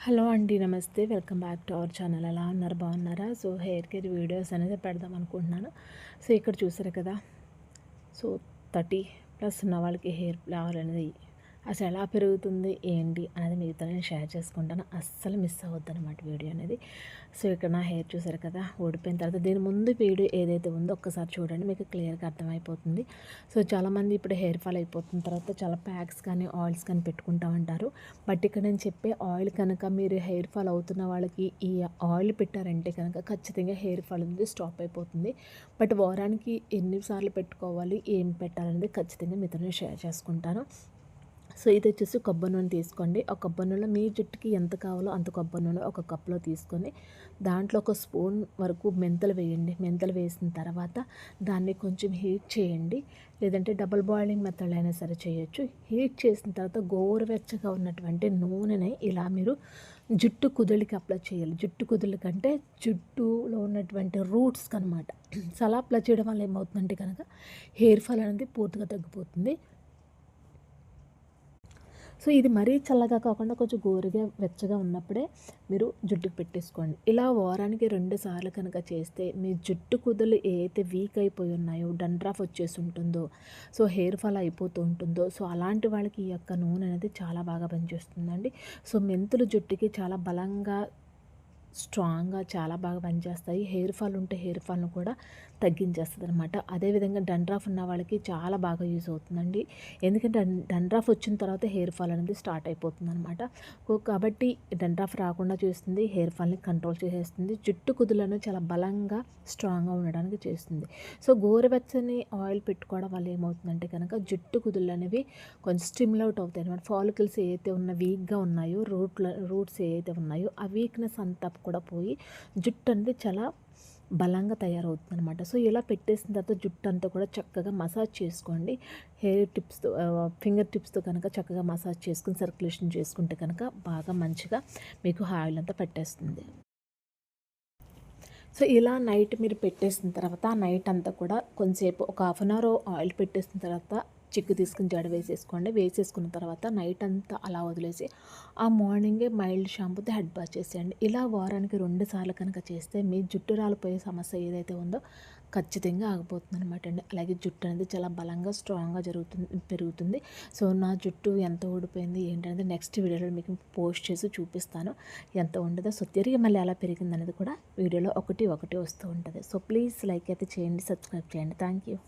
Hello అండి, నమస్తే. Welcome back to our channel. ఎలా ఉన్నారు? బాగున్నారా? సో హెయిర్ కేర్ వీడియోస్ అనేది పెడదాం అనుకుంటున్నాను. సో ఇక్కడ చూసారు కదా. సో 30+ ఉన్న వాళ్ళకి హెయిర్ ఫ్లావర్ అనేది అసలు ఎలా పెరుగుతుంది ఏంటి అనేది మీతో నేను షేర్ చేసుకుంటాను. అస్సలు మిస్ అవ్వద్దు అనమాట వీడియో అనేది. సో ఇక్కడ నా హెయిర్ చూసారు కదా, ఓడిపోయిన తర్వాత దీని ముందు వీడియో ఏదైతే ఉందో ఒక్కసారి చూడండి, మీకు క్లియర్గా అర్థమైపోతుంది. సో చాలామంది ఇప్పుడు హెయిర్ ఫాల్ అయిపోతున్న తర్వాత చాలా ప్యాక్స్ కానీ ఆయిల్స్ కానీ పెట్టుకుంటూ ఉంటారు. బట్ ఇక్కడ నేను చెప్పే ఆయిల్ కనుక మీరు హెయిర్ ఫాల్ అవుతున్న వాళ్ళకి ఈ ఆయిల్ పెట్టారంటే కనుక ఖచ్చితంగా హెయిర్ ఫాల్ అనేది స్టాప్ అయిపోతుంది. బట్ వారానికి ఎన్నిసార్లు పెట్టుకోవాలి, ఏం పెట్టాలనేది ఖచ్చితంగా మీతో నేను షేర్ చేసుకుంటాను. సో ఇది వచ్చేసి కొబ్బరి నూనె తీసుకోండి. ఆ కొబ్బరి నూనె మీ జుట్టుకి ఎంత కావాలో అంత కొబ్బరి నూనె ఒక కప్లో తీసుకొని దాంట్లో ఒక స్పూన్ వరకు మెంతులు వేయండి. మెంతులు వేసిన తర్వాత దాన్ని కొంచెం హీట్ చేయండి, లేదంటే డబుల్ బాయిలింగ్ మెథడ్ అయినా సరే చేయొచ్చు. హీట్ చేసిన తర్వాత గోరువెచ్చగా ఉన్నటువంటి నూనెని ఇలా మీరు జుట్టు కుదుళ్ళకి అప్లై చేయాలి. జుట్టు కుదుళ్ళకంటే జుట్టులో ఉన్నటువంటి రూట్స్కి అనమాట. సో అలా అప్లై చేయడం వల్ల ఏమవుతుందంటే కనుక హెయిర్ ఫాల్ అనేది పూర్తిగా తగ్గిపోతుంది. సో ఇది మరీ చల్లగా కాకుండా కొంచెం గోరుగా వెచ్చగా ఉన్నప్పుడే మీరు జుట్టుకు పెట్టేసుకోండి. ఇలా వారానికి 2 సార్లు కనుక చేస్తే మీ జుట్టు కుదులు ఏదైతే వీక్ అయిపోయి ఉన్నాయో, డండ్రాఫ్ వచ్చేసి ఉంటుందో, సో హెయిర్ ఫాల్ అయిపోతూ ఉంటుందో, సో అలాంటి వాళ్ళకి ఈ యొక్క నూనె అనేది చాలా బాగా పనిచేస్తుందండి. సో మెంతులు జుట్టుకి చాలా బలంగా, స్ట్రాంగ్గా చాలా బాగా పనిచేస్తాయి. హెయిర్ ఫాల్ ఉంటే హెయిర్ ఫాల్ను కూడా తగ్గించేస్తుంది అనమాట. అదేవిధంగా డండ్రాఫ్ ఉన్న వాళ్ళకి చాలా బాగా యూజ్ అవుతుందండి. ఎందుకంటే డండ్రాఫ్ వచ్చిన తర్వాత హెయిర్ ఫాల్ అనేది స్టార్ట్ అయిపోతుంది అనమాట. కాబట్టి డండ్రాఫ్ రాకుండా చేస్తుంది, హెయిర్ ఫాల్ని కంట్రోల్ చేసేస్తుంది, జుట్టు కుదులను చాలా బలంగా స్ట్రాంగ్గా ఉండడానికి చేస్తుంది. సో గోరువెచ్చని ఆయిల్ పెట్టుకోవడం వల్ల ఏమవుతుందంటే కనుక జుట్టు కుదుళ్ళు అనేవి కొంచెం స్టిమ్యులేట్ అవుతాయి అనమాట. ఫాలికల్స్ ఏవైతే వీక్గా ఉన్నాయో, రూట్స్ ఏవైతే ఉన్నాయో ఆ వీక్నెస్ అంతా కూడా పోయి జుట్టు అనేది చాలా బలంగా తయారవుతుంది అనమాట. సో ఇలా పెట్టేసిన తర్వాత జుట్టు అంతా కూడా చక్కగా మసాజ్ చేసుకోండి. హెయిర్ టిప్స్తో, ఫింగర్ టిప్స్తో కనుక చక్కగా మసాజ్ చేసుకుని సర్క్యులేషన్ చేసుకుంటే కనుక బాగా మంచిగా మీకు ఆయిల్ అంతా పెట్టేస్తుంది. సో ఇలా నైట్ మీరు పెట్టేసిన తర్వాత నైట్ అంతా కూడా కొంచెంసేపు ఒక 1/2 అవర్ ఆయిల్ పెట్టేసిన తర్వాత చిక్కు తీసుకుని జడ వేసేసుకోండి. వేసేసుకున్న తర్వాత నైట్ అంతా అలా వదిలేసి ఆ మార్నింగే మైల్డ్ షాంపూతో హెడ్ బాత్ చేసేయండి. ఇలా వారానికి 2 సార్లు కనుక చేస్తే మీ జుట్టు రాలిపోయే సమస్య ఏదైతే ఉందో ఖచ్చితంగా ఆగిపోతుంది అనమాట అండి. అలాగే జుట్టు అనేది చాలా బలంగా, స్ట్రాంగ్గా పెరుగుతుంది. సో నా జుట్టు ఎంత ఊడిపోయింది ఏంటనేది నెక్స్ట్ వీడియోలో మీకు పోస్ట్ చేసి చూపిస్తాను ఎంత ఉండదో. సో తిరిగి మళ్ళీ ఎలా పెరిగింది అనేది కూడా వీడియోలో ఒకటి వస్తూ ఉంటుంది. సో ప్లీజ్ లైక్ అయితే చేయండి, సబ్స్క్రైబ్ చేయండి. Thank you.